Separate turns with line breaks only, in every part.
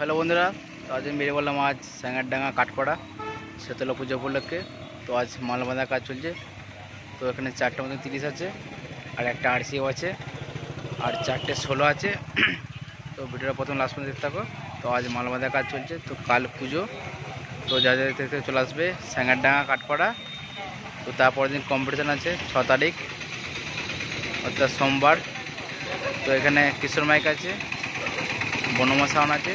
Hello बंधुरा। तो आज मेरे बोललाम आज स्याङারডাঙ্গা কাঠকড়া शीतला पूजा उपलक्षे। तो आज माल बाँधा काज चलছে। तो এখানে 4টে মতো 30 আছে আর একটা আরসিও আছে আর 4টে 16 আছে। তো ভিডিওটা প্রথম লাস্ট পর্যন্ত দেখতে থাকো। তো আজ মাল বাঁধা কাজ চলছে। তো কাল পুজো। তো যা যা দেখতে চলে আসবে স্যাঙারডাঙ্গা কাঠকড়া। তো তারপরের দিন কম্পিটিশান আছে 6 তারিখ অর্থাৎ সোমবার। তো এখানে কিশোর মাইক আছে, বনমা সাউন্ড আছে,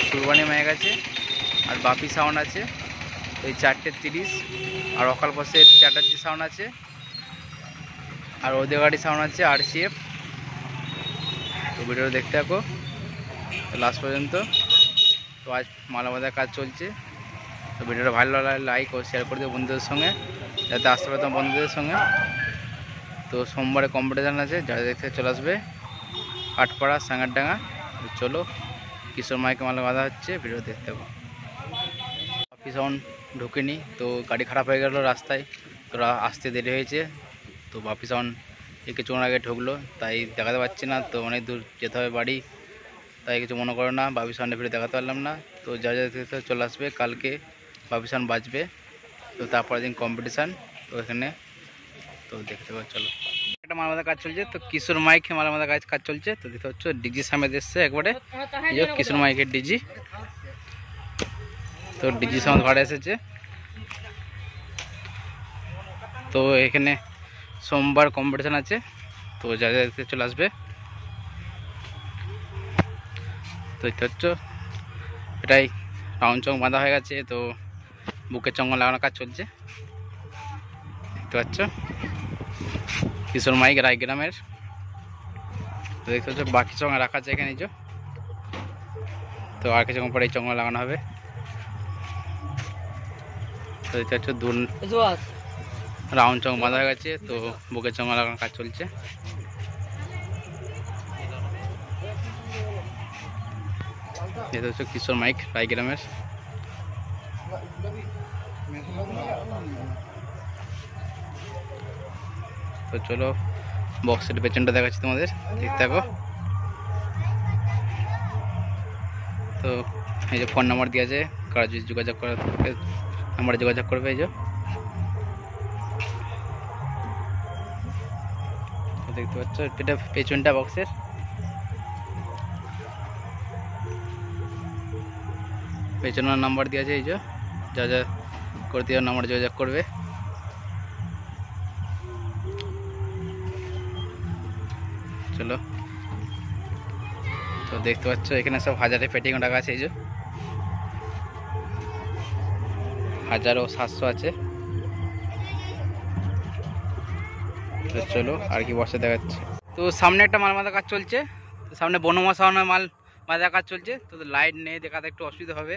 সুরবানি মাইক আছে আর বাপি সাউন্ড আছে। এই 4টে 30 আর অকাল বসে চ্যাটার্জি সাউন্ড আছে আর ওদের গাড়ি সাউন্ড আছে আরসিএফ। তো ভিডিওটা দেখতে থাকো লাস্ট পর্যন্ত। তো আজ মালা বাঁধার কাজ চলছে। তো ভিডিওটা ভালো লাগলে লাইক ও শেয়ার করে দেবো বন্ধুদের সঙ্গে, যাতে আসতে পারতাম বন্ধুদের সঙ্গে। তো সোমবারে কম্পিটিশান আছে, যারা দেখতে চলে আসবে কাঠকড়া স্যাঙারডাঙ্গা। চলো কিশোর মাইকে মালা বাঁধা হচ্ছে, ভিডিও দেখতে পাবো। বাপি সাউন্ড ঢুকেনি, তো গাড়ি খারাপ হয়ে গেল রাস্তায়, তো আসতে দেরি হয়েছে। তো বাপি সাউন্ড কিছুক্ষণ আগে ঢুকলো, তাই দেখাতে পারছি না। তো অনেক দূর যেতে হবে বাড়ি, তাই কিছু মনে করো না, বাপি সাউন্ডের ভিডিও দেখাতে পারলাম না। তো যা যা দেখতে চলে আসবে কালকে বাপি সাউন্ড বাজবে। তো তারপরের দিন কম্পিটিশান। তো এখানে তো দেখতে পাবো। চলো একটা মালা বাঁধা কাজ চলছে। তো কিশোর মাইক মালা বাঁধা কাজ চলছে। তো দেখতে হচ্ছে ডিজি সামনে এসছে একবারে, কিশোর মাইকের ডিজি। তো ডিজি সাউন্ড ঘরে এসেছে। তো এখানে সোমবার কম্পিটিশান আছে। তো যা যা দেখতে চলে আসবে। তো দেখতে হচ্ছে এটাই রাউন্ড চং বাঁধা হয়ে গেছে। তো বুকের চঙ্গ লাগানোর কাজ চলছে, দেখতে পাচ্ছ কিশোর মাইক রায়গ্রামের। তো দেখতে হচ্ছে বাকি চঙ্গা রাখা আছে এখানে। তো আর কিছুক্ষণ পরে এই চঙ্গা লাগানো হবে। তো দেখতে হচ্ছে রাউন্ড চং বাঁধা হয়ে গেছে। তো বুকের চঙ্গা লাগানোর কাজ চলছে। এটা হচ্ছে কিশোর মাইক রায়গ্রামের। তো চলো বক্সের পেছনটা দেখাচ্ছি তোমাদের, দেখতে থাকো। তো এই যে ফোন নাম্বার দেওয়া আছে, কারা যদি যোগাযোগ করার নাম্বারে যোগাযোগ করবে। এই যে দেখতে পাচ্ছ এটা পেছনটা বক্সের। পেছনের নাম্বার দেওয়া আছে, এই যে যা যা করতে নাম্বারে যোগাযোগ করবে। চলো তো দেখতে পাচ্ছ এখানে সব হাজারে ফিটিং টাকা আছে। এই যে 1000 ও 700 আছে। তো চলো আর কি বসে দেখাচ্ছে। তো সামনে একটা মাল বাঁধা কাজ চলছে। তো সামনে বনমা সাউন্ডের মাল বাঁধা কাজ চলছে। তো লাইট নেই, দেখাতে একটু অসুবিধা হবে।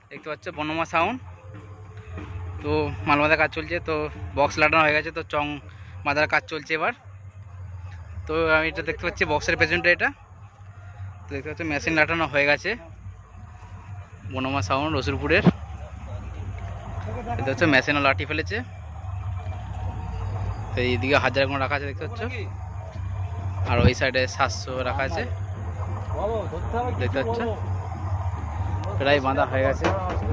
দেখতে পাচ্ছ বনমা সাউন্ড। তো মাল বাঁধা কাজ চলছে। তো বক্স লাগানো হয়ে গেছে। তো চং বাঁধার কাজ চলছে এবার। তো আমি এটা দেখতে পাচ্ছি বক্সের পেছনটা এটা। তো দেখতে পাচ্ছি মেশিন লাগানো হয়ে গেছে বনমা সাউন্ড রসুলপুরের। এটা হচ্ছে মেশিনও লাঠি ফেলেছে। তো এইদিকে 1000 কোনো রাখা আছে দেখতে পাচ্ছ, আর ওই সাইডে 700 রাখা আছে দেখতে পাচ্ছ। প্রায় বাঁধা হয়ে গেছে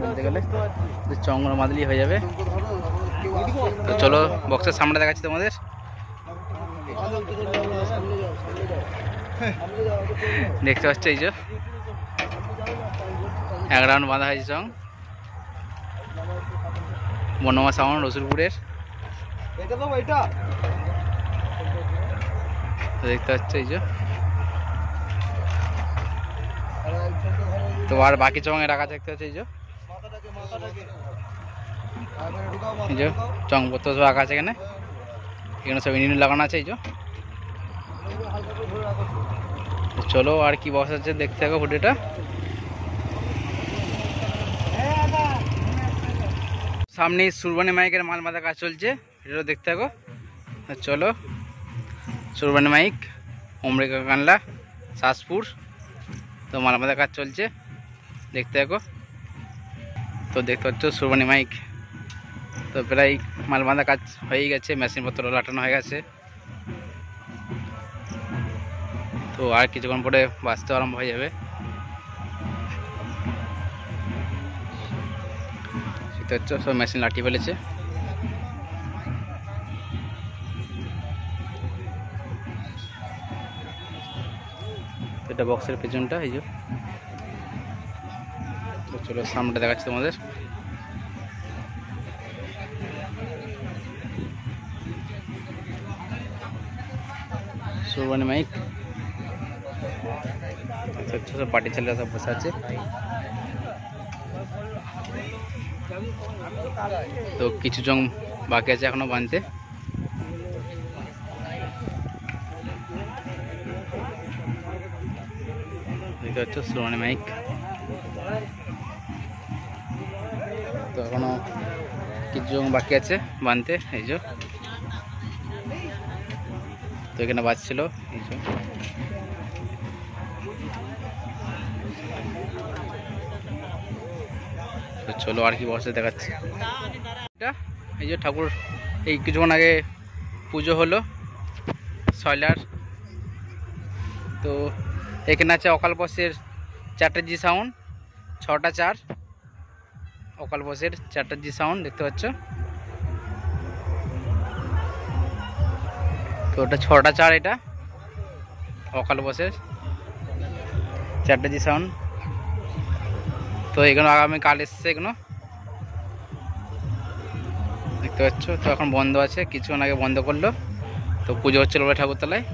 বলতে গেলে, চংগুলো বাঁধলেই হয়ে যাবে। তো চলো বক্সের সামনে দেখাচ্ছি তোমাদের। দেখতে পাচ্ছ এই যে 1 রাউন্ড বাঁধা হয়েছে চং বনমা সাউন্ড রসুলপুরের। দেখতে পাচ্ছ এই যে। তো আর বাকি চঙে রাখা দেখতে হচ্ছে এই যে চং পত্র সব রাখা আছে এখানে। এখানে সব ইঞ্জিন লাগানো আছে এই যে। চলো আর কি বক্স আছে দেখতে থাকো ভিডিওটা। সামনে সুরবানি মাইকের মাল বাঁধা কাজ চলছে, ভিডিও দেখতে থাকো। চলো সুরবানি মাইক অমরিকা কানলা শাসপুর। তো মাল বাঁধা কাজ চলছে, দেখতে থাকো। তো দেখতে পাচ্ছ সুরবানি মাইক। তো প্রায় মাল বাঁধা কাজ হয়ে গেছে, মেশিনপত্র লাটানো হয়ে গেছে। তো আর কিছুক্ষণ পরে বাজতে আরম্ভ হয়ে যাবে। দেখতে পাচ্ছ সব মেশিন লাঠিয়ে ফেলেছে। এটা বক্সের পেছনটা, এই যে। তো চলো সামনেটা দেখাচ্ছি তোমাদের। সুরবানি মাইক, সব পার্টি ছেলেরা সব বসে আছে। তো কিছু জং বাকি আছে এখনো বানতে। দেখতে পাচ্ছ সুরবানি মাইক। তো এখনো কিছু জং বাকি আছে বানতে, এই যে। তো এখানে বাজছিল, এই যে। তো চলো আর কি বসে দেখাচ্ছি। এটা এই যে ঠাকুর, এই কিছুক্ষণ আগে পুজো হলো সয়লার। তো এখানে আছে অকাল বসের 4টা জি সাউন্ড, 6টা 4 অকাল বসের 4টা জি সাউন্ড দেখতে পাচ্ছ। তো ওটা 6টা 4, এটা অকাল বসের 4টা জি সাউন্ড। তো এগুলো আগামীকাল এসছে, এগুলো দেখতে পাচ্ছ। তো এখন বন্ধ আছে, কিছুক্ষণ আগে বন্ধ করলো। তো পুজো হচ্ছিল বলে ঠাকুরতলায়।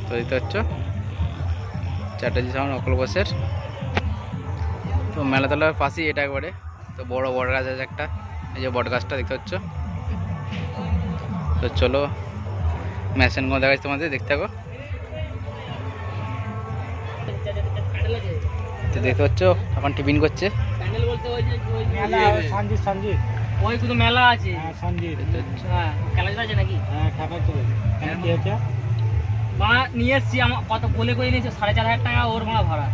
তো দেখতে পাচ্ছ 4টা জি সাউন্ড অকাল বসের। তো মেলাতলার পাশেই এটা একবারে। তো বড় বট গাছ আছে একটা, এই যে বট গাছটা দেখতে পাচ্ছ। তো চলো মেশিনগুলো দেখাচ্ছি তোমাদের, দেখতে থাকো। তো দেখতে পাচ্ছ এখন টিফিন করছে।
প্যান্ডেল বলতে ওই যে সঞ্জিত ওই কিন্তু মেলা আছে। হ্যাঁ সঞ্জিত, হ্যাঁ খেলাটা আছে নাকি? হ্যাঁ টাকা চলেছে। কি হচ্ছে মা নিয়ে এসছি, আমার কত বলে কই নিয়েছে 4,500 টাকা ওর মা ভাড়া।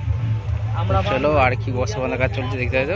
আমরা
চলো আর কি বসে বন্ধ কাজ চলছে দেখতে পাচ্ছ।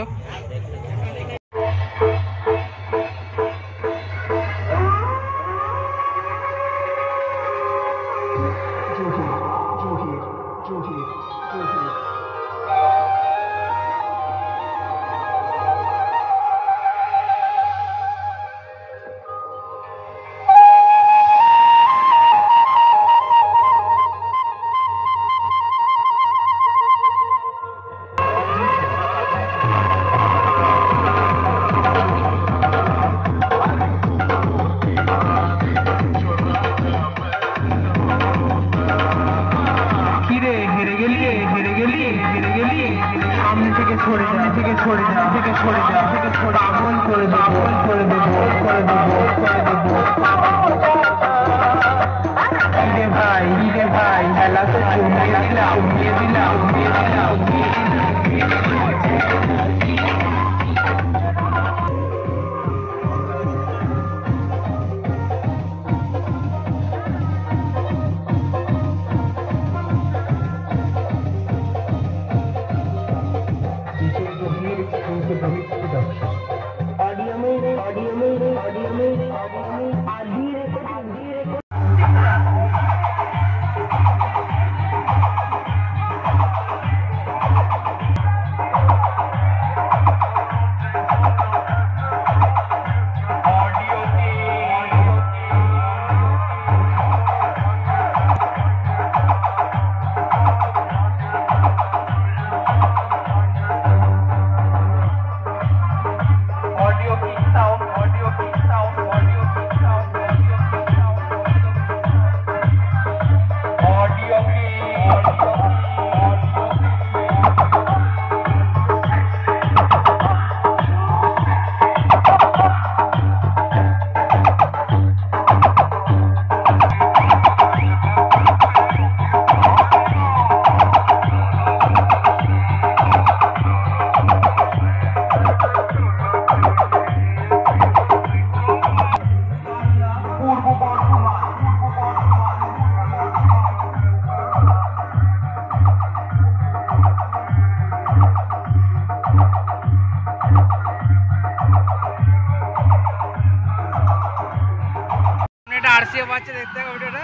আরসিএফ আছে, দেখতে হবে ভিডিওটা।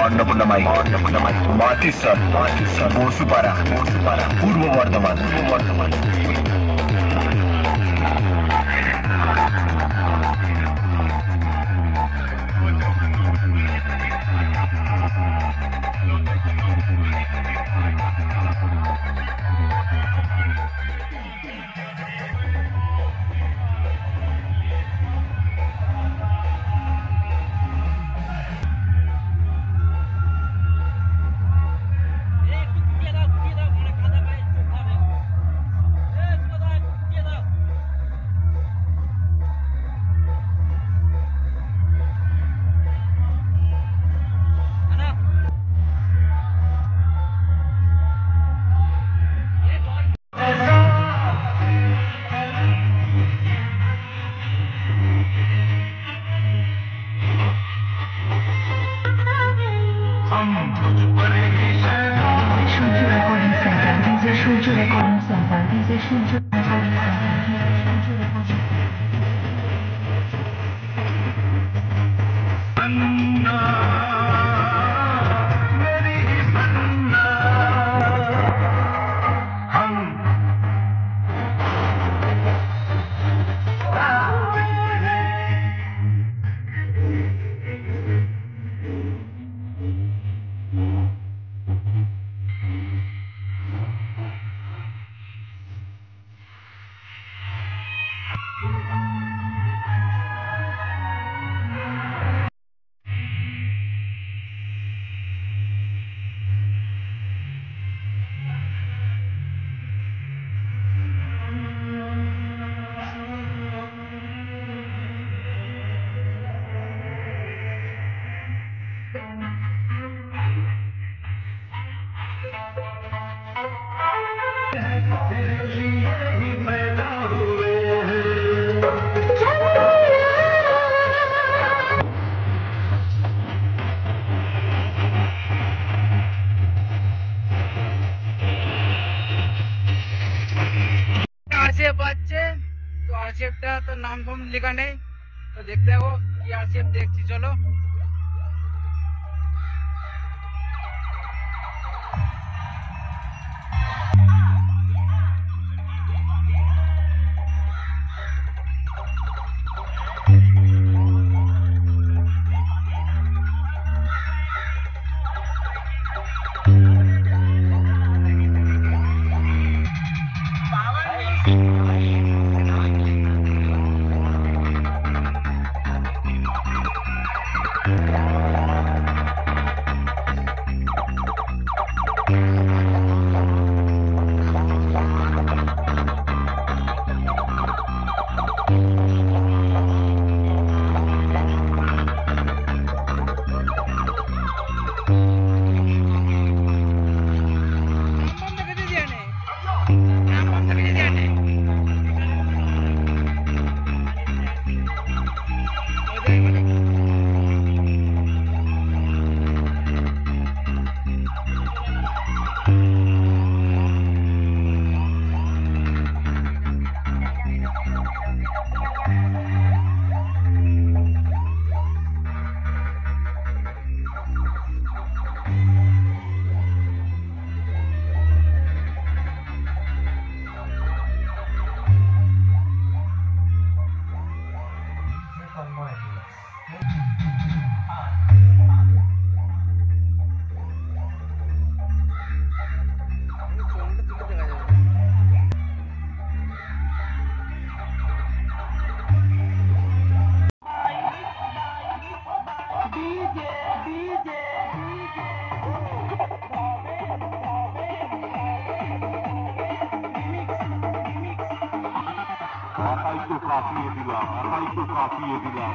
অন্নপূর্ণামাই মাটিসর বসুপাড়া পূর্ব বর্ধমান
आरसीएफ আছে তো আরসিএফটা তো নাম ফাম লেখা নেই তো দেখতে দেখো কি আরসিএফ দেখছি চলো
কাঁপিয়ে দিলাম